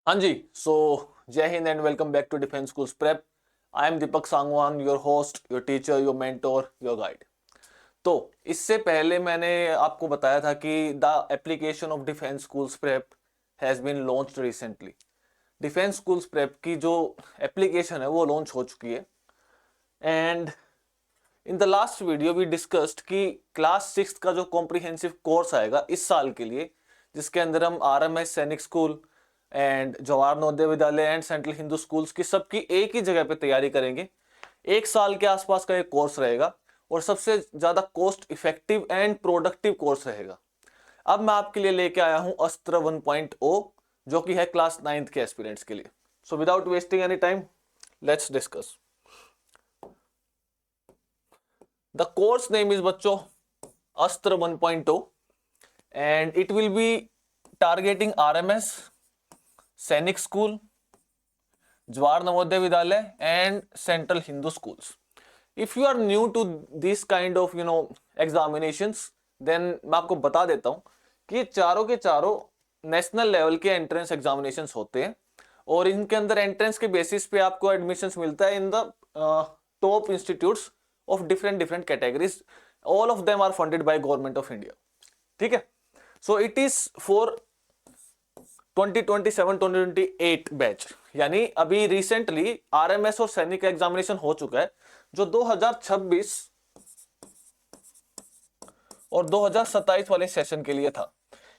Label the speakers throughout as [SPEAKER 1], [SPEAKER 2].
[SPEAKER 1] हाँ जी। सो जय हिंद and welcome back to defence schools prep. I am Deepak Sangwan, your host, your teacher, your mentor, your guide. तो इससे पहले मैंने आपको बताया था कि the application of defence schools prep has been launched recently. Defence schools prep की जो एप्लीकेशन है वो लॉन्च हो चुकी है। And in the last video we discussed कि क्लास 6 का जो कॉम्प्रिहेंसिव कोर्स आएगा इस साल के लिए, जिसके अंदर हम RMS Sainik school and Jawahar Navodaya Vidyalaya and central Hindu schools की सबकी एक ही जगह पे तैयारी करेंगे। एक साल के आसपास का एक कोर्स रहेगा और सबसे ज्यादा cost effective and productive course रहेगा। अब मैं आपके लिए लेके आया हूं अस्त्र 1.0, जो कि है क्लास 9th के एस्पिरेंट्स के लिए। So without wasting any time, let's discuss. The course name is बच्चों अस्त्र 1.0 and it will be targeting RMS, Sainik school, Jawahar Navodaya Vidyalaya and central Hindu schools. If you are new to this kind of examinations, then मैं आपको बता देता हूं कि ये चारों के चारों नेशनल लेवल के एंट्रेंस एग्जामिनेशंस होते हैं और इनके अंदर एंट्रेंस के बेसिस पे आपको एडमिशंस मिलता है in the top institutes of different different categories. All of them are funded by government of India. ठीक है। So it is for 2027-2028 batch, यानी अभी रिसेंटली आरएमएस और सैनिक का एग्जामिनेशन हो चुका है जो 2026 और 2027 वाले सेशन के लिए था।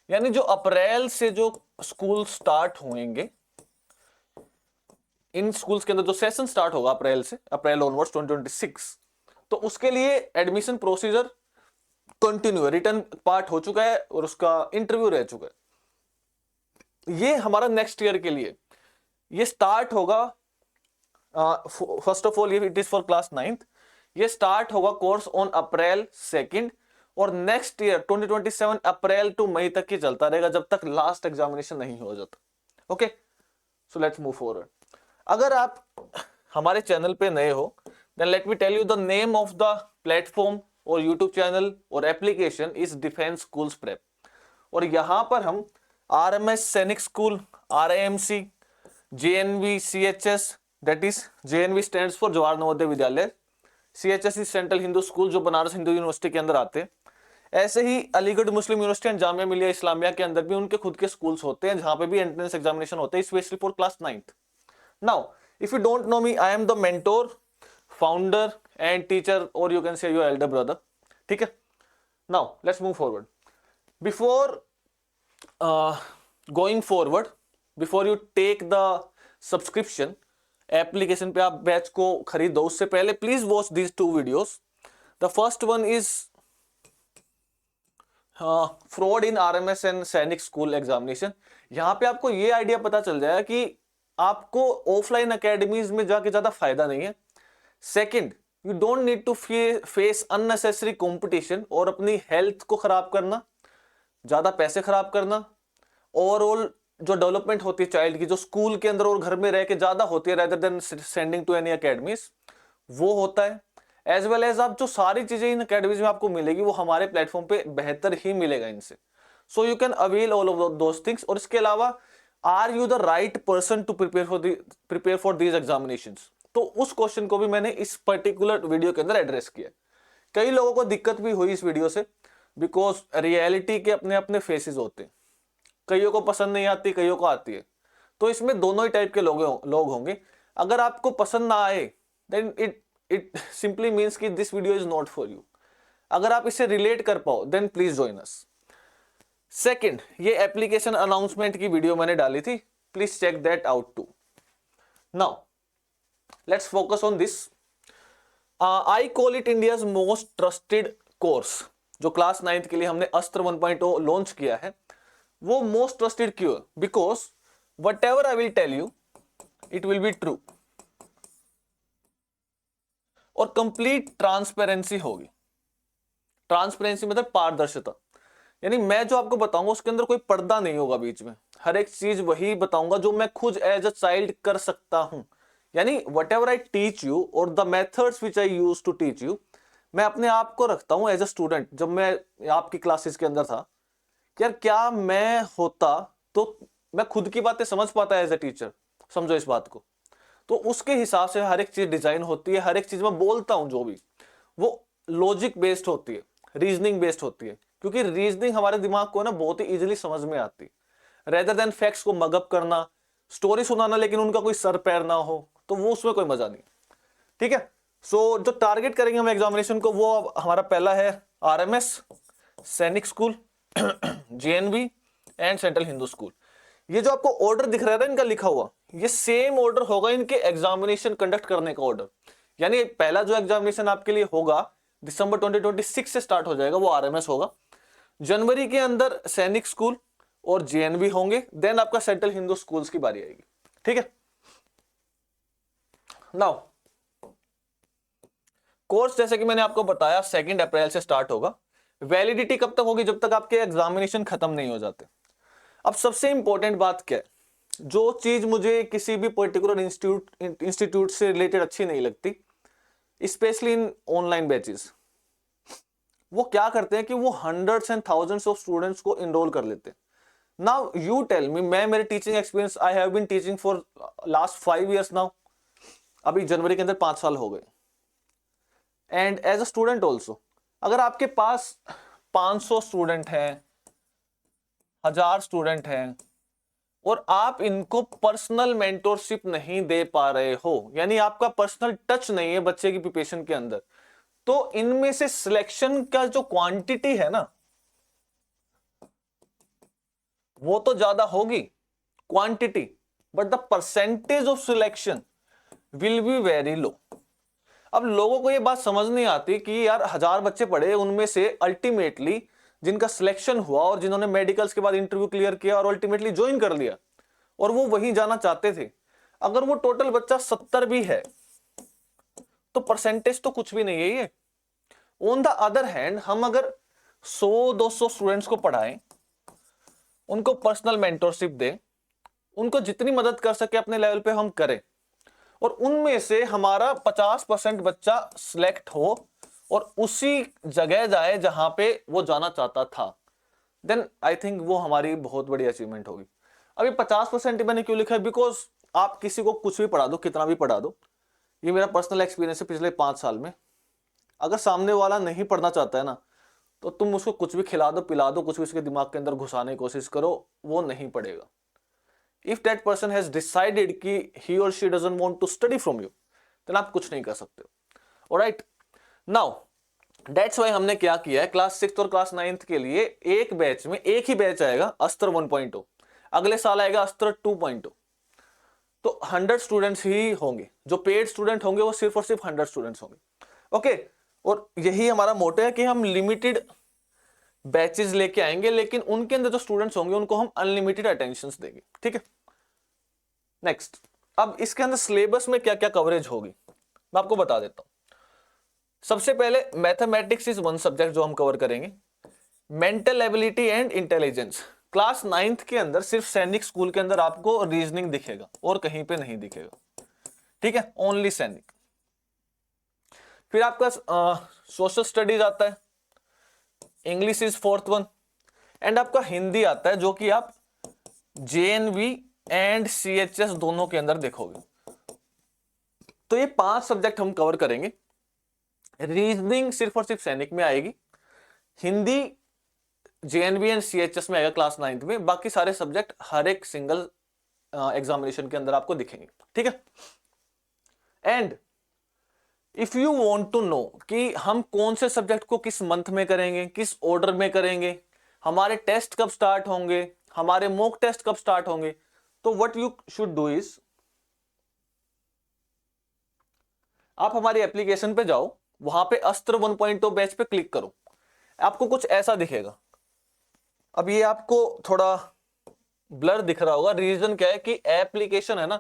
[SPEAKER 1] यानी जो अप्रैल से जो स्कूल स्टार्ट होंगे, इन स्कूल्स के अंदर जो सेशन स्टार्ट होगा अप्रैल से, अप्रैल ऑनवर्ड्स 2026, तो उसके लिए एडमिशन प्रोसीजर कंटिन्यू है। रिटर्न पार्ट हो चुका है और उसका इंटरव्यू रह चुका है। ये हमारा नेक्स्ट ईयर के लिए ये स्टार्ट होगा। फर्स्ट ऑफ ऑल, ये it is for class 9th। ये स्टार्ट होगा कोर्स ऑन अप्रैल 2 और नेक्स्ट ईयर 2027 अप्रैल टू मई तक ही चलता रहेगा, जब तक लास्ट एग्जामिनेशन नहीं हो जाता। Okay, so let's move forward. अगर आप हमारे चैनल पे नए हो, then let me tell you the name of the platform और यूट्यूब चैनल और application is defence schools prep. और यहां पर हम RMS Sainik school, RAMC, JNV, CHS, that is JNV stands for Jawahar Navodaya Vidyalaya, CHS is Central Hindu School जो Banaras Hindu University के अंदर आते हैं। ऐसे ही अलीगढ़ मुस्लिम यूनिवर्सिटी एंड जामिया मिलिया इस्लामिया के अंदर भी उनके खुद के स्कूल्स होते हैं, जहां पे भी एंट्रेंस एग्जामिनेशन होते हैं, specially for class 9th। Now if you don't know me, I am the mentor, founder and teacher, और you can say your elder brother. ठीक है। Now let's move forward. Before going forward, before you take the subscription application पे आप batch को खरीदो, उससे पहले please watch these 2 videos. The first one is fraud in RMS and Sainik school examination. यहां पे आपको ये आइडिया पता चल जाएगा कि आपको ऑफलाइन अकेडमीज में जाके ज्यादा फायदा नहीं है। Second, you don't need to face unnecessary competition और अपनी हेल्थ को खराब करना, ज्यादा पैसे खराब करना। ओवरऑल जो डेवलपमेंट होती है चाइल्ड की, जो स्कूल के अंदर और घर में रह के ज्यादा होती है rather than sending to any academies, वो होता है। एज वेल एज आप जो सारी चीजें इन अकेडमीज में आपको मिलेगी वो हमारे प्लेटफॉर्म पे बेहतर ही मिलेगा इनसे। So you can avail all of those things. और इसके अलावा, are you the right person to prepare for these examinations, तो उस क्वेश्चन को भी मैंने इस पर्टिकुलर वीडियो के अंदर एड्रेस किया। कई लोगों को दिक्कत भी हुई इस वीडियो से, बिकॉज रियलिटी के अपने अपने फेसेस होते हैं। कईयों को पसंद नहीं आती, कईयों को आती है। तो इसमें दोनों ही टाइप के लोग होंगे। अगर आपको पसंद ना आए, देन इट सिंपली मीन्स कि this video is not for you. अगर आप इससे रिलेट कर पाओ, then please join us. Second, ये एप्लीकेशन अनाउंसमेंट की वीडियो मैंने डाली थी, please check that out too. Now let's focus on this. I call it India's most trusted course. जो क्लास 9th के लिए हमने अस्त्र 1.0 लॉन्च किया है, वो मोस्ट ट्रस्टेड क्यों? Because whatever I will tell you, it will be true और कंप्लीट ट्रांसपेरेंसी होगी। ट्रांसपेरेंसी मतलब पारदर्शिता, यानी मैं जो आपको बताऊंगा उसके अंदर कोई पर्दा नहीं होगा बीच में। हर एक चीज वही बताऊंगा जो मैं खुद एज अ चाइल्ड कर सकता हूं। यानी whatever I teach you और the methods which I use to teach you, मैं अपने आप को रखता हूं एज अ स्टूडेंट। जब मैं आपकी क्लासेस के अंदर था, यार क्या मैं होता तो मैं खुद की बातें समझ पाता है एज ए टीचर, समझो इस बात को। तो उसके हिसाब से हर एक चीज डिजाइन होती है, हर एक चीज मैं बोलता हूं जो भी वो लॉजिक बेस्ड होती है, रीजनिंग बेस्ड होती है, क्योंकि रीजनिंग हमारे दिमाग को ना बहुत ही इजीली समझ में आती है, रेदर देन फैक्ट्स को मगअप करना, स्टोरी सुनाना लेकिन उनका कोई सर पैर ना हो, तो वो उसमें कोई मजा नहीं। ठीक है, सो जो टारगेट करेंगे हम एग्जामिनेशन को, वो हमारा पहला है RMS, Sainik school, JNV and central Hindu school. ये जो आपको ऑर्डर दिख रहा है ना इनका लिखा हुआ, ये सेम ऑर्डर होगा इनके एग्जामिनेशन कंडक्ट करने का ऑर्डर। यानी पहला जो एग्जामिनेशन आपके लिए होगा दिसंबर 2026 से स्टार्ट हो जाएगा, वो आरएमएस होगा। जनवरी के अंदर सैनिक स्कूल और जेएनवी होंगे, देन आपका सेंट्रल हिंदू स्कूल्स की बारी आएगी। ठीक है, नाउ कोर्स जैसे कि मैंने आपको बताया 2 अप्रैल से स्टार्ट होगा। वैलिडिटी कब तक होगी? जब तक आपके एग्जामिनेशन खत्म नहीं हो जाते। अब सबसे इंपॉर्टेंट बात क्या है, जो चीज मुझे किसी भी पर्टिकुलर इंस्टीट्यूट से रिलेटेड अच्छी नहीं लगती, स्पेशली इन ऑनलाइन बैचेस, वो क्या करते हैं कि वो hundreds and thousands of students को इनरोल कर लेते हैं। नाउ यू टेल मी, मैं मेरे teaching experience, I have been teaching for last 5 years now, अभी जनवरी के अंदर 5 साल हो गए। And as a student also, अगर आपके पास 500 स्टूडेंट हैं, 1000 स्टूडेंट हैं, और आप इनको पर्सनल मेंटोरशिप नहीं दे पा रहे हो, यानी आपका पर्सनल टच नहीं है बच्चे की प्रिपरेशन के अंदर, तो इनमें से सिलेक्शन का जो क्वांटिटी है ना, वो तो ज्यादा होगी quantity, but the percentage of selection will be very low. अब लोगों को ये बात समझ नहीं आती कि यार 1000 बच्चे पढ़े, उनमें से अल्टीमेटली जिनका सिलेक्शन हुआ और जिन्होंने मेडिकल्स के बाद इंटरव्यू क्लियर किया और अल्टीमेटली ज्वाइन कर लिया और वो वहीं जाना चाहते थे, अगर वो टोटल बच्चा 70 भी है तो परसेंटेज तो कुछ भी नहीं है ये। ऑन द अदर हैंड, हम अगर 100-200 स्टूडेंट्स को पढ़ाएं, उनको पर्सनल मेंटोरशिप दें, उनको जितनी मदद कर सके अपने लेवल पे हम करें, और उनमें से हमारा 50% बच्चा सिलेक्ट हो और उसी जगह जाए जहां पे वो जाना चाहता था, देन आई थिंक वो हमारी बहुत बड़ी अचीवमेंट होगी। अभी 50% मैंने क्यों लिखा है? बिकॉज आप किसी को कुछ भी पढ़ा दो, कितना भी पढ़ा दो, ये मेरा पर्सनल एक्सपीरियंस है पिछले 5 साल में, अगर सामने वाला नहीं पढ़ना चाहता है ना, तो तुम उसको कुछ भी खिला दो, पिला दो, कुछ भी उसके दिमाग के अंदर घुसाने की कोशिश करो, वो नहीं पढ़ेगा। If that person has decided कि ही और she doesn't want to study from you, then आप कुछ नहीं कर सकते हो। ऑलराइट, नाउ दैट्स व्हाई हमने क्या किया है, क्लास 6 और क्लास 9 के लिए एक बैच में एक ही बैच आएगा, अस्त्र 1.0, अगले साल आएगा अस्त्र 2.0। तो 100 स्टूडेंट्स ही होंगे, जो पेड स्टूडेंट होंगे वो सिर्फ और सिर्फ 100 स्टूडेंट्स होंगे। ओके, और यही हमारा मोटो है कि हम लिमिटेड बैचेस लेके आएंगे, लेकिन उनके अंदर जो स्टूडेंट्स होंगे उनको हम अनलिमिटेड अटेंशन देंगे। ठीक है, नेक्स्ट, अब इसके अंदर सिलेबस में क्या क्या कवरेज होगी मैं आपको बता देता हूं। सबसे पहले मैथमेटिक्स इज वन सब्जेक्ट जो हम कवर करेंगे, mental ability and intelligence. Class 9th के अंदर सिर्फ सैनिक स्कूल के अंदर आपको रीजनिंग दिखेगा और कहीं पे नहीं दिखेगा। ठीक है, ओनली सैनिक। फिर आपका सोशल स्टडीज आता है, English is 4th one, and आपका हिंदी आता है जो कि आप जेएनवी एंड सीएचएस दोनों के अंदर देखोगे। तो ये 5 सब्जेक्ट हम कवर करेंगे। रीजनिंग सिर्फ और सिर्फ सैनिक में आएगी, हिंदी जेएनवी एंड सीएचएस में आएगा क्लास 9th में, बाकी सारे सब्जेक्ट हर एक सिंगल एग्जामिनेशन के अंदर आपको दिखेंगे। ठीक है, and if you want to know कि हम कौन से सब्जेक्ट को किस मंथ में करेंगे, किस ऑर्डर में करेंगे, हमारे टेस्ट कब स्टार्ट होंगे, हमारे मॉक टेस्ट कब स्टार्ट होंगे, तो what you should do is, आप हमारी एप्लीकेशन पे जाओ, वहां पे अस्त्र 1.0 बैच पे क्लिक करो, आपको कुछ ऐसा दिखेगा। अब ये आपको थोड़ा ब्लर दिख रहा होगा, रीजन क्या है कि एप्लीकेशन है ना,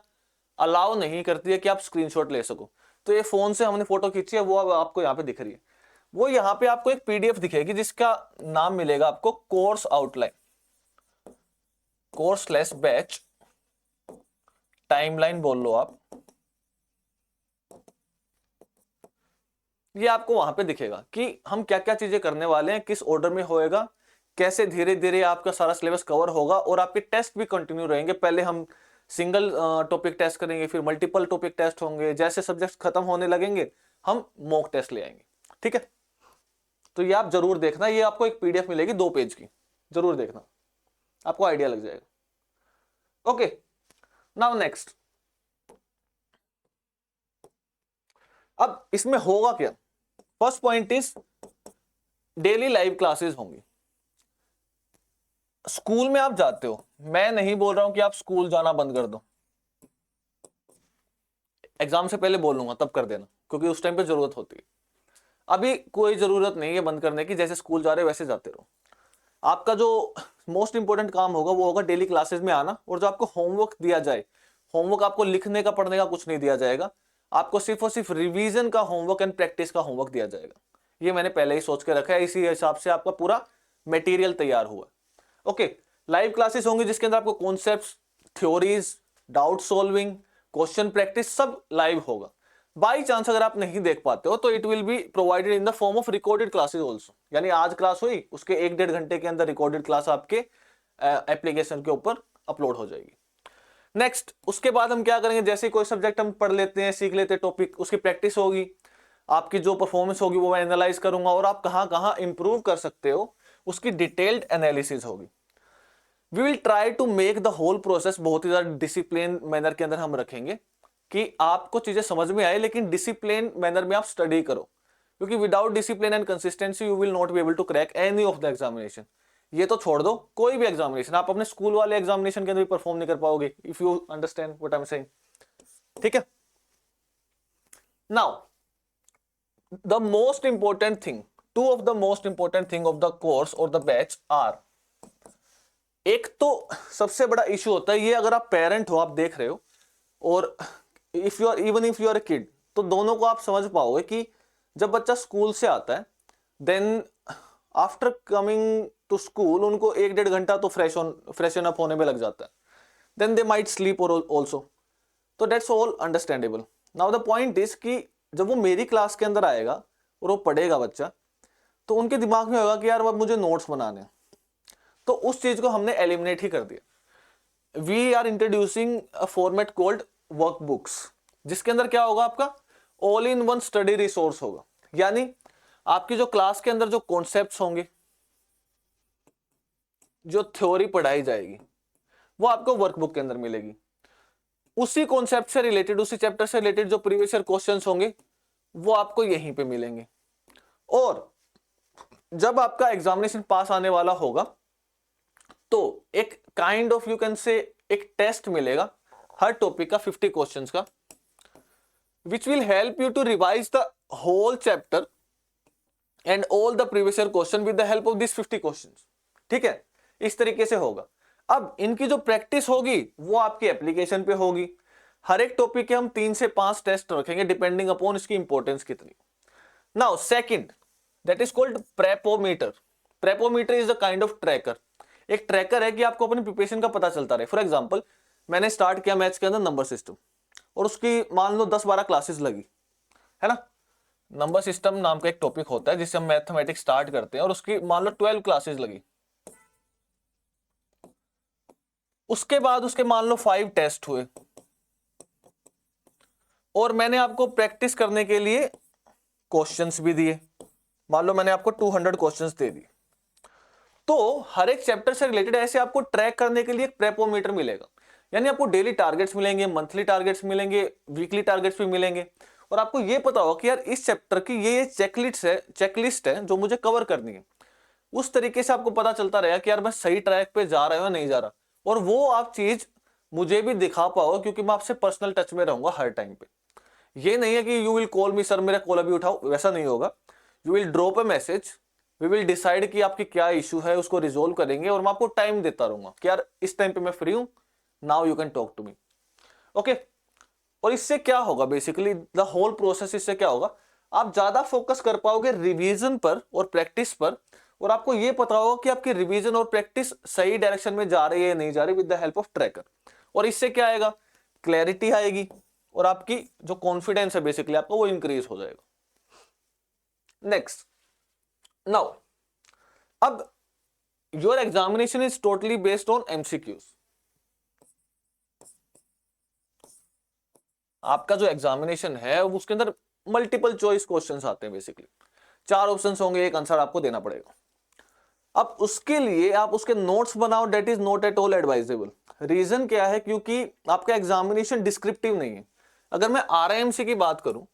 [SPEAKER 1] अलाउ नहीं करती है कि आप स्क्रीनशॉट ले सको। तो ये फोन से हमने फोटो खींची है, वो अब आपको यहाँ पे दिख रही है। वो यहाँ पे आपको एक पीडीएफ दिखेगी जिसका नाम मिलेगा आपको course outline, course / batch timeline बोल लो आप, ये आपको वहां पे दिखेगा कि हम क्या क्या चीजें करने वाले हैं, किस ऑर्डर में होएगा, कैसे धीरे धीरे आपका सारा सिलेबस कवर होगा और आपके टेस्ट भी कंटिन्यू रहेंगे। पहले हम सिंगल टॉपिक टेस्ट करेंगे, फिर मल्टीपल टॉपिक टेस्ट होंगे, जैसे सब्जेक्ट खत्म होने लगेंगे हम मॉक टेस्ट ले आएंगे। ठीक है, तो ये आप जरूर देखना, ये आपको एक पीडीएफ मिलेगी 2 पेज की, जरूर देखना, आपको आइडिया लग जाएगा। ओके, नाउ नेक्स्ट, अब इसमें होगा क्या। First point is daily live classes होंगी। स्कूल में आप जाते हो, मैं नहीं बोल रहा हूं कि आप स्कूल जाना बंद कर दो, एग्जाम से पहले बोल लूंगा तब कर देना, क्योंकि उस टाइम पे जरूरत होती है। अभी कोई जरूरत नहीं है बंद करने की, जैसे स्कूल जा रहे हो वैसे जाते रहो। आपका जो मोस्ट इंपॉर्टेंट काम होगा वो होगा डेली क्लासेस में आना, और जो आपको होमवर्क दिया जाए, होमवर्क आपको लिखने का पढ़ने का कुछ नहीं दिया जाएगा, आपको सिर्फ और सिर्फ रिवीजन का होमवर्क एंड प्रैक्टिस का होमवर्क दिया जाएगा। ये मैंने पहले ही सोच के रखा है, इसी हिसाब से आपका पूरा मटेरियल तैयार हुआ। ओके, लाइव क्लासेस होंगी जिसके अंदर आपको concepts, theories, doubt solving, question practice सब लाइव होगा। बाई चांस अगर आप नहीं देख पाते हो तो it will be provided in the form of recorded classes also, यानी आज क्लास हुई उसके 1-1.5 घंटे के अंदर रिकॉर्डेड क्लास आपके एप्लीकेशन के ऊपर अपलोड हो जाएगी। नेक्स्ट, उसके बाद हम क्या करेंगे, जैसे कोई सब्जेक्ट हम पढ़ लेते हैं, सीख लेते हैं टॉपिक, उसकी प्रैक्टिस होगी, आपकी जो परफॉर्मेंस होगी वो मैं एनालाइज करूंगा, और आप कहां कहां इंप्रूव कर सकते हो उसकी डिटेल्ड एनालिसिस होगी। We will try to make the whole process बहुत ही ज्यादा डिसिप्लिन मैनर के अंदर हम रखेंगे कि आपको चीजें समझ में आए, लेकिन डिसिप्लिन मैनर में आप स्टडी करो, क्योंकि without discipline and consistency you will not be able to crack any of the examination. ये तो छोड़ दो, कोई भी एग्जामिनेशन, आप अपने स्कूल वाले एग्जामिनेशन के अंदर भी परफॉर्म नहीं कर पाओगे, if you understand what I am saying. ठीक है, now the most important thing, two of the most important thing of the course और द बैच आर, एक तो सबसे बड़ा इशू होता है ये, अगर आप पेरेंट हो, आप देख रहे हो, और if you are even if you are a kid, तो दोनों को आप समझ पाओगे कि जब बच्चा स्कूल से आता है, then after coming to school उनको 1-1.5 घंटा तो फ्रेशन अप होने में लग जाता है, देन दे माइट स्लीप और ऑल्सो, तो that's all understandable. Now the point is कि जब वो मेरी क्लास के अंदर आएगा और वो पढ़ेगा बच्चा, तो उनके दिमाग में होगा कि यार अब मुझे नोट्स बनाने, तो उस चीज को हमने एलिमिनेट ही कर दिया। We are introducing a format called workbooks, जिसके अंदर क्या होगा, आपका all in one study resource होगा, यानी आपकी जो क्लास के अंदर जो कॉन्सेप्ट्स होंगे, जो थ्योरी पढ़ाई जाएगी, वो आपको वर्कबुक के अंदर मिलेगी। उसी कॉन्सेप्ट से रिलेटेड, उसी चैप्टर से रिलेटेड जो प्रीवियस ईयर क्वेश्चंस होंगे वो आपको यहीं पे मिलेंगे। और जब आपका एग्जामिनेशन पास आने वाला होगा तो एक काइंड ऑफ यू कैन से एक टेस्ट मिलेगा हर टॉपिक का 50 क्वेश्चंस का, which will help you to revise the whole chapter and all the previous year question with the help of these 50 questions। ठीक है, इस तरीके से होगा। अब इनकी जो प्रैक्टिस होगी वो आपकी एप्लीकेशन पे होगी। हर एक टॉपिक के हम 3 से 5 टेस्ट रखेंगे डिपेंडिंग अपॉन इसकी इंपॉर्टेंस कितनी। Now second, that is called prepometer. Prepometer is a kind of tracker. एक ट्रैकर है कि आपको अपनी प्रिपरेशन का पता चलता रहे। फॉर एग्जांपल, मैंने स्टार्ट किया मैथ्स के अंदर नंबर सिस्टम, और उसकी मान लो 10-12 क्लासेस लगी, है ना। नंबर सिस्टम नाम का एक टॉपिक होता है जिससे हम मैथमेटिक्स स्टार्ट करते हैं, और उसकी मान लो 12 क्लासेस लगी। उसके बाद उसके मान लो 5 टेस्ट हुए, और मैंने आपको प्रैक्टिस करने के लिए क्वेश्चंस भी दिए। मान लो मैंने आपको 200 क्वेश्चंस दे दिए, तो हर एक चैप्टर से रिलेटेड ऐसे आपको ट्रैक करने के लिए एक प्रेपोमीटर मिलेगा। यानी आपको डेली टारगेट्स मिलेंगे, मंथली टारगेट्स मिलेंगे, वीकली टारगेट्स भी मिलेंगे, और आपको ये पता होगा कि यार इस चैप्टर की ये चेकलिस्ट है जो मुझे कवर करनी है। उस तरीके से आपको पता चलता रहेगा कि यार मैं सही ट्रैक पे जा रहा हूं या नहीं जा रहा, और वो आप चीज मुझे भी दिखा पाओ, क्योंकि मैं आपसे पर्सनल टच में रहूंगा हर टाइम पे। ये नहीं है कि you will call me, sir मेरा कॉल अभी उठाओ, वैसा नहीं होगा। You will drop a message, we will decide कि आपकी क्या इशू है, उसको रिजोल्व करेंगे, और मैं आपको टाइम देता रहूंगा कि यार इस टाइम पे मैं फ्री हूं, now you can talk to me. Okay, और इससे क्या होगा, बेसिकली द होल प्रोसेस, इससे क्या होगा, आप ज्यादा फोकस कर पाओगे रिवीजन पर और प्रैक्टिस पर, और आपको ये पता होगा कि आपकी रिवीजन और प्रैक्टिस सही डायरेक्शन में जा रही है या नहीं जा रही, with the help of tracker. और इससे क्या आएगा, क्लैरिटी आएगी, और आपकी जो कॉन्फिडेंस है बेसिकली आपका वो इंक्रीज हो जाएगा। नेक्स्ट, नाउ अब your examination is totally based on MCQs. आपका जो एग्जामिनेशन है उसके अंदर मल्टीपल चॉइस क्वेश्चंस आते हैं। बेसिकली 4 ऑप्शंस होंगे, एक आंसर आपको देना पड़ेगा। अब उसके लिए आप उसके नोट्स बनाओ, that is not at all advisable. Reason क्या है? क्योंकि आपका एग्जामिनेशन डिस्क्रिप्टिव नहीं है। अगर मैं आरआईएमसी की बात करूं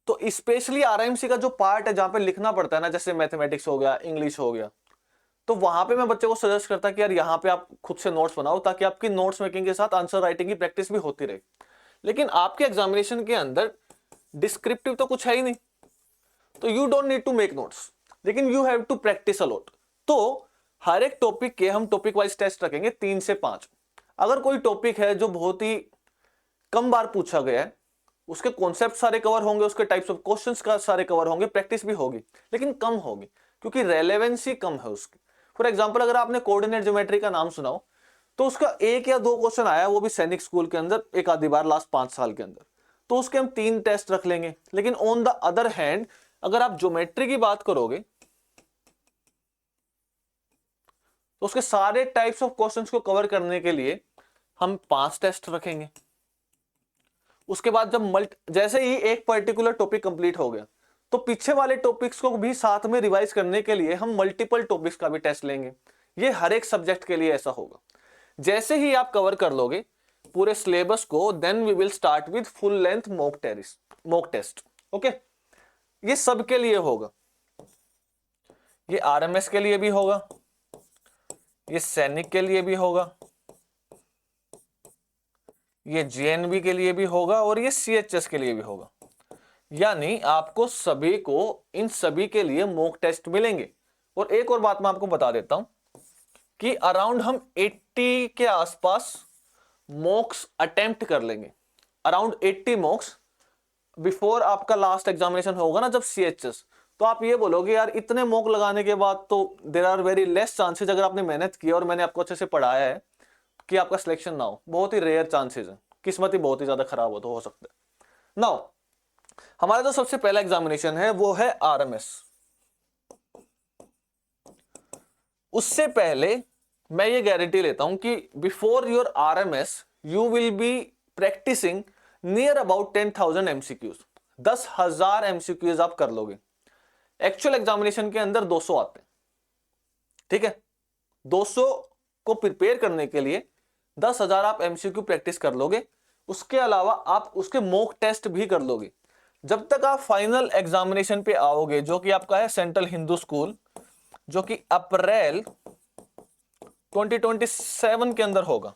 [SPEAKER 1] तो स्पेशली आरआईएमसी का जो पार्ट है जहां पे लिखना पड़ता है ना, जैसे मैथमेटिक्स हो गया, इंग्लिश हो गया, तो वहां पे मैं बच्चे को सजेस्ट करता कि यार यहाँ पे आप खुद से नोट्स बनाओ, ताकि आपकी नोट्स मेकिंग के साथ आंसर राइटिंग की प्रैक्टिस भी होती रहे। लेकिन आपके एग्जामिनेशन के अंदर डिस्क्रिप्टिव तो कुछ है ही नहीं, तो you don't need to make notes, लेकिन you have to practise a lot. तो हर एक टॉपिक के हम टॉपिक वाइज टेस्ट रखेंगे 3 से 5। अगर कोई टॉपिक है जो बहुत ही कम बार पूछा गया है, उसके कॉन्सेप्ट सारे कवर होंगे, उसके टाइप्स ऑफ क्वेश्चंस का सारे कवर होंगे, प्रैक्टिस भी होगी, लेकिन कम होगी क्योंकि रेलेवेंसी कम है उसकी। फॉर एग्जांपल अगर आपने कोऑर्डिनेट ज्योमेट्री का नाम सुना हो तो उसका 1 या 2 क्वेश्चन आया, वो भी सैनिक स्कूल के अंदर एक आधी बार लास्ट 5 साल के अंदर, तो उसके हम 3 टेस्ट रख लेंगे। लेकिन ऑन द अदर हैंड अगर आप ज्योमेट्री की बात करोगे तो उसके सारे टाइप्स ऑफ क्वेश्चंस को कवर करने के लिए हम 5 टेस्ट रखेंगे। उसके बाद जब जैसे ही एक पर्टिकुलर टॉपिक कंप्लीट हो गया तो पीछे वाले टॉपिक्स को भी साथ में रिवाइज करने के लिए हम मल्टीपल टॉपिक्स का भी टेस्ट लेंगे। ये हर एक सब्जेक्ट के लिए ऐसा होगा। जैसे ही आप कवर कर लोगे पूरे सिलेबस को, then we will start with full length mock test. Okay, ये सब के लिए होगा, ये आरएमएस के लिए भी होगा, ये सैनिक के लिए भी होगा, ये जेएनवी के लिए भी होगा, और ये सीएचएस के लिए भी होगा। यानी आपको सभी को इन सभी के लिए मॉक टेस्ट मिलेंगे। और एक और बात मैं आपको बता देता हूं कि अराउंड हम 80 के आसपास मॉक्स अटेम्प्ट कर लेंगे, अराउंड 80 मॉक्स बिफोर आपका लास्ट एग्जामिनेशन होगा ना, जब सीएचएस। तो आप ये बोलोगे यार इतने मॉक लगाने के बाद तो there are very less chances, अगर आपने मेहनत की और मैंने आपको अच्छे से पढ़ाया है, कि आपका सिलेक्शन ना हो। बहुत ही रेयर चांसेस है, किस्मत ही बहुत ही ज्यादा खराब हो सकता है। नाउ हमारा जो सबसे पहला एग्जामिनेशन है वो है आरएमएस। उससे पहले मैं ये गारंटी लेता हूं कि before your RMS you will be practicing near about 10,000 MCQs. 10,000 MCQs आप कर लोगे। एक्चुअल एग्जामिनेशन के अंदर 200 आते हैं, ठीक है। 200 को प्रिपेयर करने के लिए 10,000 आप एमसीक्यू प्रैक्टिस कर लोगे। उसके अलावा आप उसके मॉक टेस्ट भी कर लोगे। जब तक आप फाइनल एग्जामिनेशन पे आओगे, जो कि आपका है सेंट्रल हिंदू स्कूल, जो कि अप्रैल 2027 के अंदर होगा,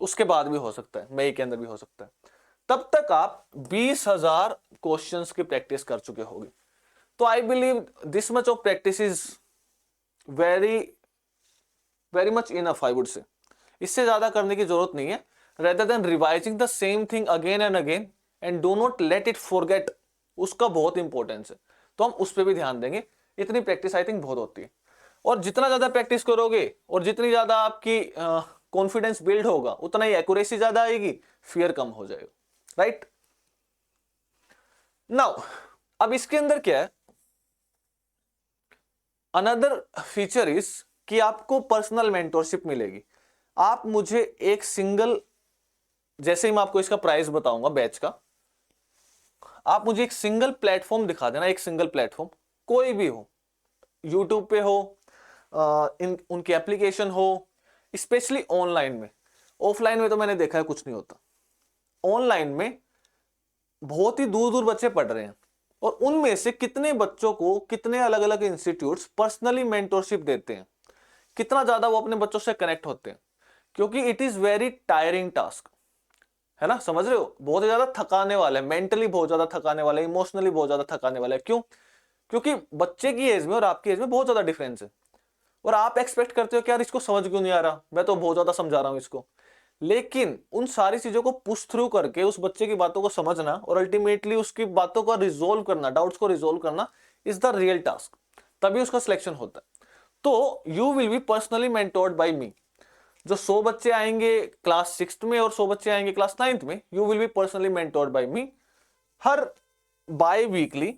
[SPEAKER 1] उसके बाद भी हो सकता है, मई के अंदर भी हो सकता है, तब तक आप 20,000 क्वेश्चंस की प्रैक्टिस कर चुके होगे। तो I believe this much of practice is very very much enough, I would say. इससे ज्यादा करने की जरूरत नहीं है। Rather then revising the same thing again and again and do not let it forget, उसका बहुत इंपॉर्टेंस है। तो हम उस पर भी ध्यान देंगे। इतनी प्रैक्टिस आई थिंक बहुत होती है। और जितना ज्यादा प्रैक्टिस करोगे और जितनी ज्यादा आपकी कॉन्फिडेंस बिल्ड होगा, उतना ही एक्यूरेसी ज्यादा आएगी, फियर कम हो जाएगा, राइट। नाउ अब इसके अंदर क्या है, अनदर फीचर इज कि आपको पर्सनल मेंटोरशिप मिलेगी। आप मुझे एक सिंगल, जैसे ही मैं आपको इसका प्राइस बताऊंगा बैच का, आप मुझे एक सिंगल प्लेटफॉर्म दिखा देना, एक सिंगल प्लेटफॉर्म, कोई भी हो, यूट्यूब पे हो, उनकी एप्लीकेशन हो, स्पेशली ऑनलाइन में। ऑफलाइन में तो मैंने देखा है कुछ नहीं होता। ऑनलाइन में बहुत ही दूर दूर बच्चे पढ़ रहे हैं, और उनमें से कितने बच्चों को कितने अलग अलग इंस्टीट्यूट्स पर्सनली मेंटोरशिप देते हैं, कितना ज्यादा वो अपने बच्चों से कनेक्ट होते हैं। क्योंकि it is very tiring task, है ना, समझ रहे हो, बहुत ज्यादा थकाने वाला है, मेंटली बहुत ज्यादा थकाने वाला है, इमोशनली बहुत ज्यादा थकाने वाला है। क्यों? क्योंकि बच्चे की एज में और आपकी एज में बहुत ज्यादा डिफरेंस है। और आप एक्सपेक्ट करते हो कि यार इसको समझ क्यों नहीं आ रहा, मैं तो बहुत ज्यादा समझा रहा हूं इसको। लेकिन उन सारी चीजों को पुश थ्रू करके उस बच्चे की बातों को समझना और अल्टीमेटली उसकी बातों को रिजोल्व करना, डाउट्स को रिजोल्व करना, इज द रियल टास्क। तभी उसका सिलेक्शन होता है। तो you will be personally mentored by me. जो 100 बच्चे आएंगे क्लास 6 में और 100 बच्चे आएंगे क्लास 9th में, you will be personally mentored by me. हर बाय वीकली,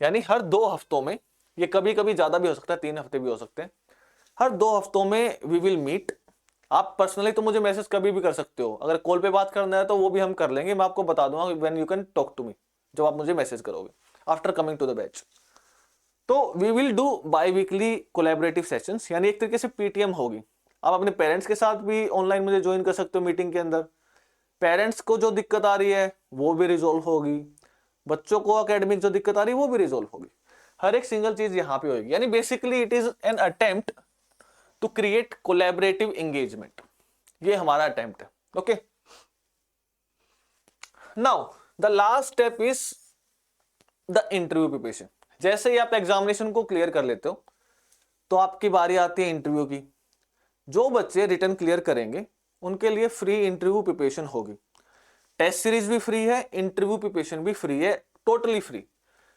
[SPEAKER 1] यानी हर 2 हफ्तों में ये कभी कभी ज्यादा भी हो सकता है, 3 हफ्ते भी हो सकते हैं। हर 2 हफ्तों में वी विल मीट। आप पर्सनली तो मुझे मैसेज कभी भी कर सकते हो, अगर कॉल पे बात करना है तो वो भी हम कर लेंगे, मैं आपको बता दूंगा when you can talk to me, जब आप मुझे मैसेज करोगे after coming to the batch. तो we will do biweekly collaborative sessions, यानी एक तरीके से पीटीएम होगी। आप अपने पेरेंट्स के साथ भी ऑनलाइन मुझे ज्वाइन कर सकते हो मीटिंग के अंदर। पेरेंट्स को जो दिक्कत आ रही है वो भी रिजोल्व होगी, बच्चों को एकेडमिक जो दिक्कत आ रही है वो भी रिजोल्व होगी। हर एक सिंगल चीज यहाँ पे होगी, यानी basically it is an attempt to create collaborative engagement. ये हमारा अटेम्प्ट है। Okay, now the last step is the interview preparation. जैसे ही आप एग्जामिनेशन को क्लियर कर लेते हो तो आपकी बारी आती है इंटरव्यू की। जो बच्चे रिटर्न क्लियर करेंगे उनके लिए फ्री इंटरव्यू प्रिपरेशन होगी। टेस्ट सीरीज भी फ्री है, इंटरव्यू प्रिपरेशन भी फ्री है, टोटली फ्री।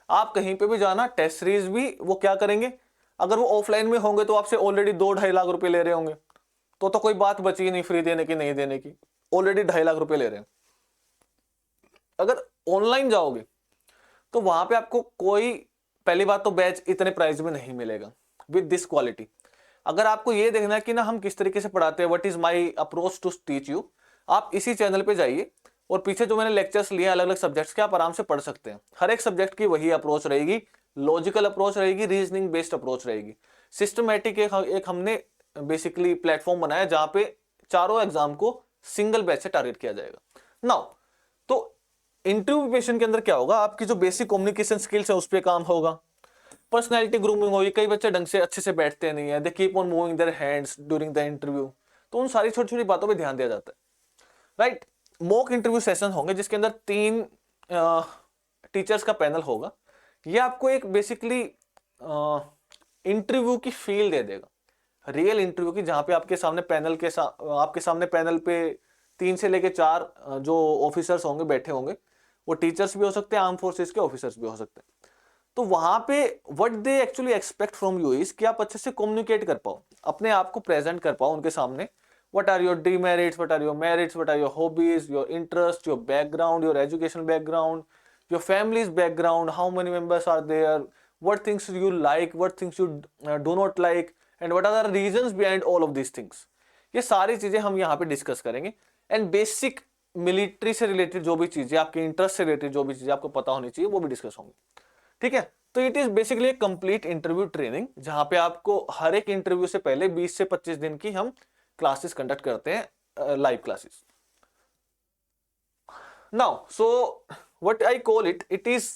[SPEAKER 1] आप कहीं पे भी जाना, टेस्ट सीरीज भी वो क्या करेंगे, अगर वो ऑफलाइन में होंगे तो आपसे ऑलरेडी 2-2.5 लाख रुपए ले रहे होंगे, तो कोई बात बची नहीं फ्री देने की नहीं देने की, ऑलरेडी 2.5 लाख रुपए ले रहे हैं। अगर ऑनलाइन जाओगे तो वहां पे आपको कोई, पहली बात तो बैच इतने प्राइस में नहीं मिलेगा विद दिस क्वालिटी। अगर आपको ये देखना है कि ना हम किस तरीके से पढ़ाते हैं, what is my approach to teach you, आप इसी चैनल पे जाइए और पीछे जो मैंने लेक्चर्स लिए अलग अलग सब्जेक्ट्स के, आप आराम से पढ़ सकते हैं। हर एक सब्जेक्ट की वही अप्रोच रहेगी, लॉजिकल अप्रोच रहेगी, रीजनिंग बेस्ड अप्रोच रहेगी, सिस्टमैटिक। एक हमने बेसिकली प्लेटफॉर्म बनाया जहां पे चारों एग्जाम को सिंगल बैच से टारगेट किया जाएगा। नाउ तो इंटरव्यू प्रिपरेशन के अंदर क्या होगा, आपकी जो बेसिक कम्युनिकेशन स्किल्स है उस पर काम होगा, पर्सनैलिटी ग्रूमिंग होगी। कई बच्चे ढंग से अच्छे से बैठते नहीं है, they keep on moving their hands during the interview, तो उन सारी छोटी छोटी बातों पे ध्यान दिया जाता है, राइट। मॉक इंटरव्यू सेशन होंगे जिसके अंदर 3 टीचर्स का पैनल होगा। ये आपको एक बेसिकली इंटरव्यू की फील दे देगा, रियल इंटरव्यू की, जहां पे आपके सामने आपके सामने पैनल पे 3 से लेके 4 जो ऑफिसर्स होंगे बैठे होंगे, वो टीचर्स भी हो सकते हैं, आर्म फोर्सेस के ऑफिसर्स भी हो सकते हैं। तो वहां पे what they actually expect from you is कि आप अच्छे से कम्युनिकेट कर पाओ, अपने आप को प्रेजेंट कर पाओ उनके सामने। What are your demerits? What are your merits? What are your hobbies? Your interests? Your background? Your educational background? Your family's background? How many members are there? What things you like? What things you do not like? And what are the reasons behind all of these things? ये सारी चीजें हम यहाँ पे discuss करेंगे। And basic military से related जो भी चीजें, आपके इंटरेस्ट से रिलेटेड जो भी चीजें आपको पता होनी चाहिए वो भी डिस्कस होंगी, ठीक है। तो it is basically complete interview training, जहां पे आपको हर एक इंटरव्यू से पहले 20 से 25 दिन की हम क्लासेस कंडक्ट करते हैं, live classes. Now so what I call it, it is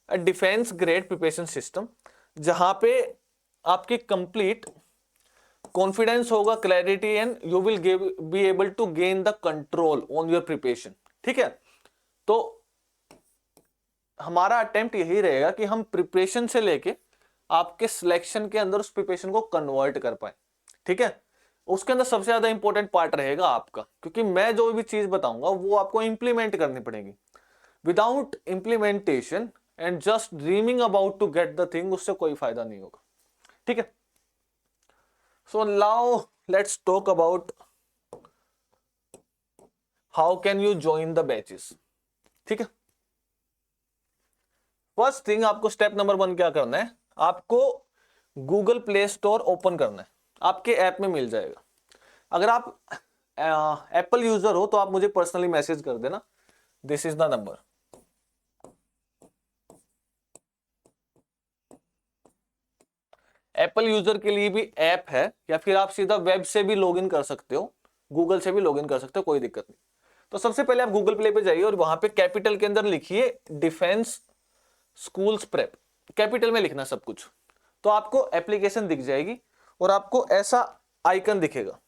[SPEAKER 1] a defence grade preparation system, जहां पे आपकी कंप्लीट कॉन्फिडेंस होगा, clarity, and you will be able to gain the control on your preparation, ठीक है। तो हमारा अटेम्प्ट यही रहेगा कि हम प्रिपरेशन से लेके आपके सिलेक्शन के अंदर उस प्रिपरेशन को कन्वर्ट कर पाए, ठीक है। उसके अंदर सबसे ज्यादा इंपॉर्टेंट पार्ट रहेगा आपका, क्योंकि मैं जो भी चीज बताऊंगा वो आपको इंप्लीमेंट करनी पड़ेगी। Without implementation and just dreaming about to get the thing, उससे कोई फायदा नहीं होगा, ठीक है। So now let's talk about how can you join the batches, ठीक है। फर्स्ट थिंग, आपको स्टेप नंबर 1 क्या करना है, आपको गूगल प्ले स्टोर ओपन करना है, आपके ऐप में मिल जाएगा। अगर आप एप्पल यूजर हो तो आप मुझे पर्सनली मैसेज कर देना, this is the number. Apple user के लिए भी ऐप है, या फिर आप सीधा वेब से भी लॉगिन कर सकते हो, गूगल से भी लॉगिन कर सकते हो, कोई दिक्कत नहीं। तो सबसे पहले आप गूगल प्ले पे जाइए और वहां पे कैपिटल के अंदर लिखिए डिफेंस स्कूल्स प्रेप, कैपिटल में लिखना सब कुछ, तो आपको एप्लीकेशन दिख जाएगी और आपको ऐसा आइकन दिखेगा,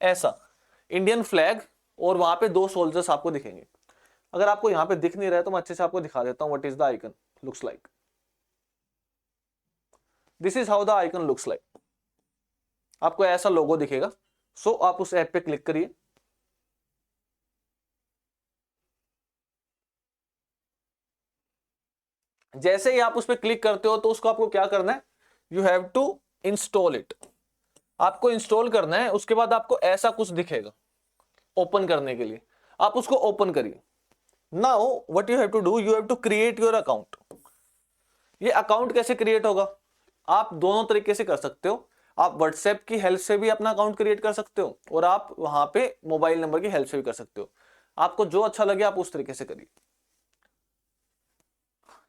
[SPEAKER 1] ऐसा इंडियन फ्लैग, और वहां पे 2 सोल्जर्स आपको दिखेंगे। अगर आपको यहां पे दिख नहीं रहा है तो मैं अच्छे से आपको दिखा देता हूं what is the icon looks like. This is how the icon looks like, आपको ऐसा लोगो दिखेगा। सो आप उस ऐप पे क्लिक करिए, जैसे ही आप उस पर क्लिक करते हो तो उसको आपको क्या करना है, you have to install it, आपको इंस्टॉल करना है। उसके बाद आपको ऐसा कुछ दिखेगा ओपन करने के लिए, आप उसको ओपन करिए। Now what you have to do, you have to create your account. ये अकाउंट कैसे क्रिएट होगा, आप दोनों तरीके से कर सकते हो। आप व्हाट्सएप की हेल्प से भी अपना अकाउंट क्रिएट कर सकते हो और आप वहां पे मोबाइल नंबर की हेल्प से भी कर सकते हो। आपको जो अच्छा लगे आप उस तरीके से करिए।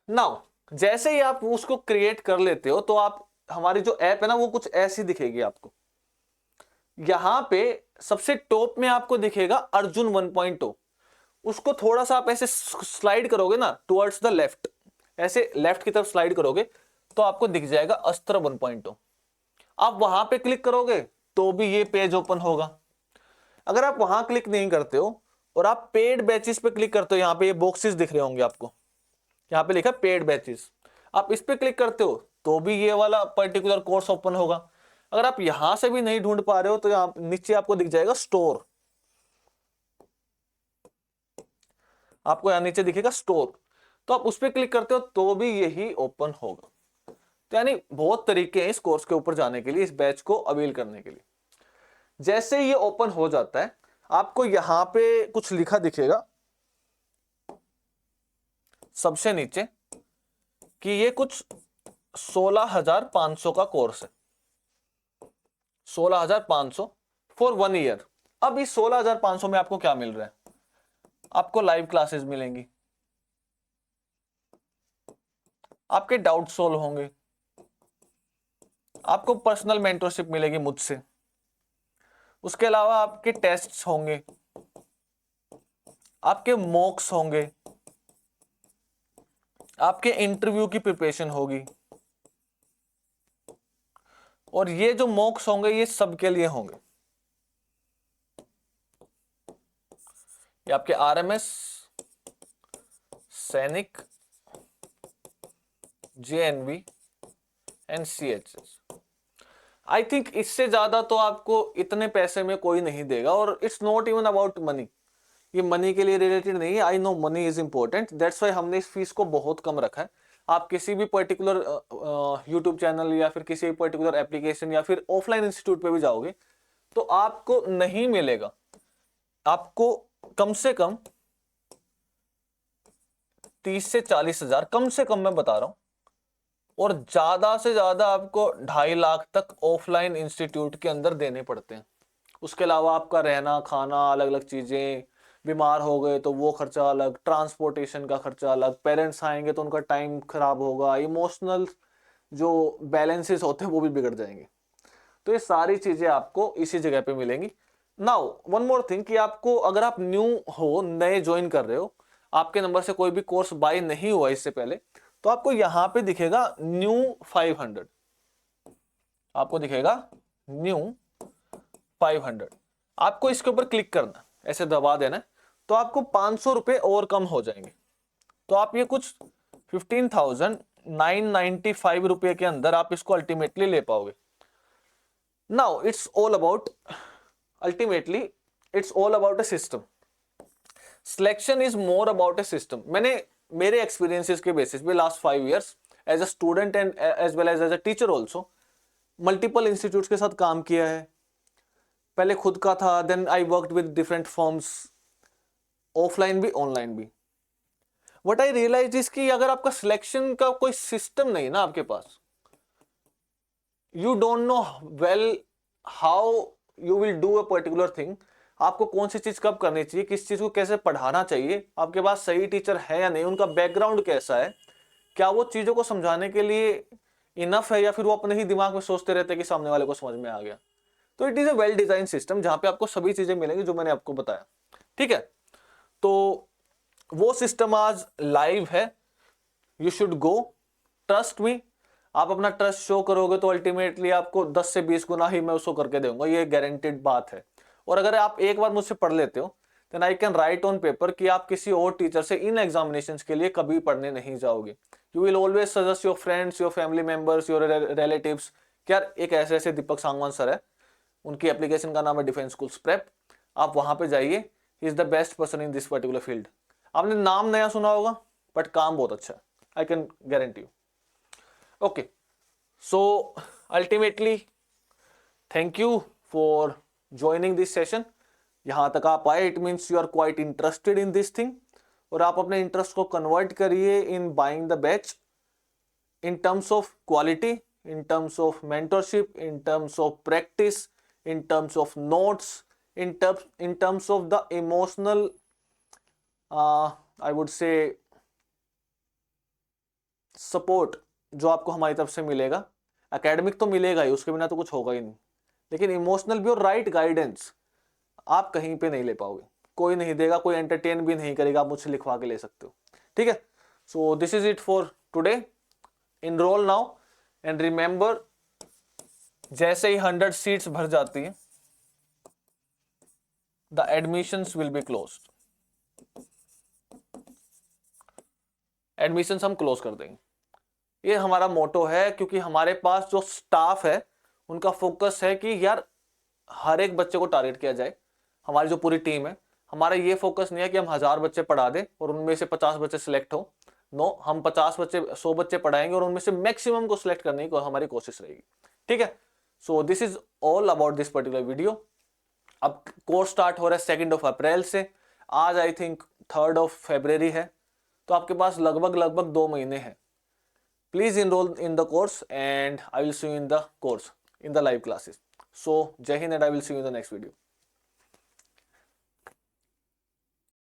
[SPEAKER 1] नाउ जैसे ही आप उसको क्रिएट कर लेते हो तो आप, हमारी जो ऐप है ना वो कुछ ऐसी दिखेगी आपको। यहां पे सबसे टॉप में आपको दिखेगा अर्जुन 1.0। उसको थोड़ा सा आप ऐसे स्लाइड करोगे ना टुवर्ड्स द लेफ्ट, ऐसे लेफ्ट की तरफ स्लाइड करोगे तो आपको दिख जाएगा अस्त्र 1.0। आप वहां पे क्लिक करोगे तो भी ये पेज ओपन होगा। अगर आप वहां क्लिक नहीं करते हो और आप पेड बैचेस पे क्लिक करते हो, यहां पे ये बॉक्सेस दिख रहे होंगे आपको, यहां पे लिखा पेड बैचेस, आप इस पे क्लिक करते हो तो भी ये वाला पर्टिकुलर कोर्स ओपन होगा। अगर आप यहां से भी नहीं ढूंढ पा रहे हो तो यहां नीचे आपको दिख जाएगा स्टोर, आपको यहां नीचे दिखेगा स्टोर, तो आप उस पर क्लिक करते हो तो भी यही ओपन होगा। तो यानी बहुत तरीके हैं इस कोर्स के ऊपर जाने के लिए, इस बैच को अवेल करने के लिए। जैसे ये ओपन हो जाता है आपको यहां पे कुछ लिखा दिखेगा सबसे नीचे कि ये कुछ 16,500 का कोर्स है, 16,500 फॉर 1 ईयर। अब इस 16,500 में आपको क्या मिल रहा है? आपको लाइव क्लासेस मिलेंगी, आपके डाउट सोल्व होंगे, आपको पर्सनल मेंटरशिप मिलेगी मुझसे, उसके अलावा आपके टेस्ट्स होंगे, आपके मॉक्स होंगे, आपके इंटरव्यू की प्रिपरेशन होगी। और ये जो मॉक्स होंगे ये सबके लिए होंगे, ये आपके आरएमएस, सैनिक, JNV and CHS. I think इससे ज्यादा तो आपको इतने पैसे में कोई नहीं देगा, और it's not even about money, ये मनी के लिए रिलेटेड नहीं है। I know money is important, that's why हमने इस फीस को बहुत कम रखा है। आप किसी भी पर्टिकुलर यूट्यूब चैनल या फिर किसी भी पर्टिकुलर एप्लीकेशन या फिर ऑफलाइन इंस्टीट्यूट पे भी जाओगे तो आपको नहीं मिलेगा, आपको कम से कम 30 से 40 हजार कम से कम मैं बता रहा हूं, और ज्यादा से ज्यादा आपको 2.5 लाख तक ऑफलाइन इंस्टीट्यूट के अंदर देने पड़ते हैं। उसके अलावा आपका रहना खाना अलग अलग चीजें, बीमार हो गए तो वो खर्चा अलग, ट्रांसपोर्टेशन का खर्चा अलग, पेरेंट्स आएंगे तो उनका टाइम खराब होगा, इमोशनल जो बैलेंसेस होते हैं वो भी बिगड़ जाएंगे। तो ये सारी चीजें आपको इसी जगह पे मिलेंगी। नाउ वन मोर थिंग कि आपको, अगर आप न्यू हो, नए ज्वाइन कर रहे हो, आपके नंबर से कोई भी कोर्स बाय नहीं हुआ इससे पहले, तो आपको यहां पे दिखेगा न्यू 500, आपको दिखेगा न्यू 500। आपको इसके ऊपर क्लिक करना, ऐसे दबा देना, तो आपको 500 रुपए और कम हो जाएंगे। तो आप ये कुछ 15,995 रुपए के अंदर आप इसको अल्टीमेटली ले पाओगे। Now it's all about, ultimately it's all about a system. Selection is more about a system. मैंने मेरे एक्सपीरियंसेस के बेसिस पे last 5 years as a student and as well as a teacher also multiple institutes के साथ काम किया है। पहले खुद का था, then I worked with different firms, offline भी ऑनलाइन भी। व्हाट आई रियलाइज इज कि अगर आपका सिलेक्शन का कोई सिस्टम नहीं ना आपके पास, you don't know well how you will do a particular thing, आपको कौन सी चीज कब करनी चाहिए, किस चीज को कैसे पढ़ाना चाहिए, आपके पास सही टीचर है या नहीं, उनका बैकग्राउंड कैसा है, क्या वो चीजों को समझाने के लिए इनफ है, या फिर वो अपने ही दिमाग में सोचते रहते हैं कि सामने वाले को समझ में आ गया। तो it is a well design system जहां पे आपको सभी चीजें मिलेंगी जो मैंने आपको बताया। ठीक है, तो वो सिस्टम आज लाइव है, you should go, trust me. आप अपना ट्रस्ट शो करोगे तो अल्टीमेटली आपको 10 से 20 गुना ही मैं उसको करके दूंगा, ये गारंटेड बात है। और अगर आप एक बार मुझसे पढ़ लेते हो then I can write on paper कि आप किसी और टीचर से इन एग्जामिनेशंस के लिए कभी पढ़ने नहीं जाओगे। You will always suggest your friends, your family members, your relatives कि यार एक ऐसे ऐसे दीपक सांगवान सर है, उनकी एप्लीकेशन का नाम है डिफेंस स्कूल्स प्रेप, आप वहां पे जाइए, he is the best person in this particular field. आपने नाम नया सुना होगा बट काम बहुत अच्छा है, I can guarantee you. Okay, so ultimately thank you for joining this session. यहां तक आप आए, it means you are quite interested in this thing, और आप अपने इंटरेस्ट को कन्वर्ट करिए in buying the batch in terms of quality, in terms of mentorship, in terms of practice, in terms of notes, in terms of the emotional, I would say support जो आपको हमारी तरफ से मिलेगा। Academic तो मिलेगा ही, उसके बिना तो कुछ होगा ही नहीं, लेकिन इमोशनल भी और राइट गाइडेंस आप कहीं पे नहीं ले पाओगे, कोई नहीं देगा, कोई एंटरटेन भी नहीं करेगा, आप मुझसे लिखवा के ले सकते हो, ठीक है। So this is it for today. Enrol now and remember, जैसे ही 100 सीट्स भर जाती है the admissions will be closed, admissions हम क्लोज कर देंगे, ये हमारा मोटो है, क्योंकि हमारे पास जो स्टाफ है उनका फोकस है कि यार हर एक बच्चे को टारगेट किया जाए। हमारी जो पूरी टीम है, हमारा ये फोकस नहीं है कि हम 1000 बच्चे पढ़ा दें और उनमें से 50 बच्चे सिलेक्ट हो। नो, हम 50 बच्चे 100 बच्चे पढ़ाएंगे और उनमें से मैक्सिमम को सिलेक्ट करने की हमारी कोशिश रहेगी, ठीक है। So this is all about this particular video. अब कोर्स स्टार्ट हो रहा है 2 अप्रैल से, आज आई थिंक 3 फरवरी है, तो आपके पास लगभग 2 महीने हैं। Please enroll in the course and I will see you in the course, in the live classes. So, Jai Hind and I will see you in the next video.